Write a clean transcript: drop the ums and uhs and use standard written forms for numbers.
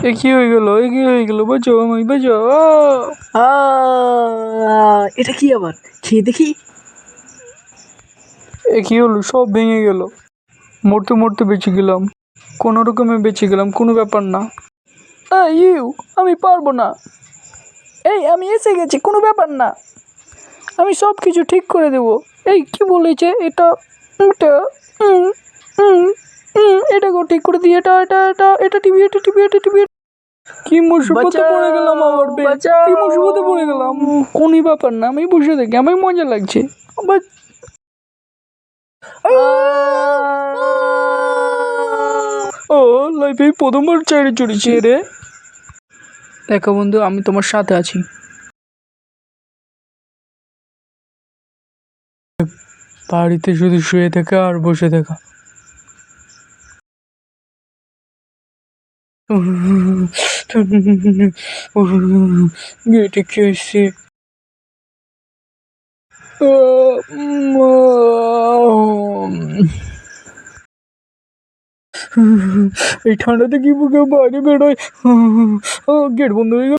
এ কি হয়ে গেল? এ কি হয়ে গেল? বাঁচাও আমায়, বাঁচাও! এটা কি আবার? খেয়ে দেখি। এ কি হলো? সব ভেঙে গেল। মরতে মরতে বেঁচে গেলাম, কোনো রকমে বেঁচে গেলাম, কোনো ব্যাপার না। আমি পারবো না। আমি এসে গেছি, কোনো ব্যাপার না, আমি সব কিছু ঠিক করে দেবো। কি বলেছে এটা? এটা এটাকেও ঠিক করে দিই। এটা টিভি, এটা টিভি, এটা টিভি। কি মুসিবতে পড়ে গেলাম আবার! কি মুসিবতে পড়ে গেলাম! কোনো ব্যাপার না, আমি বসে দেখি, আমার মজা লাগছে। লাইফে প্রথমবার চাইরে চড়েছি রে। দেখো বন্ধু, আমি তোমার সাথে আছি। বাড়িতে শুধু শুয়ে থাকা আর বসে থাকা। গেটে কে এসছে? এই ঠান্ডাতে কি বুকে বাইরে বেরোয়? গেট বন্ধ হয়ে গেল।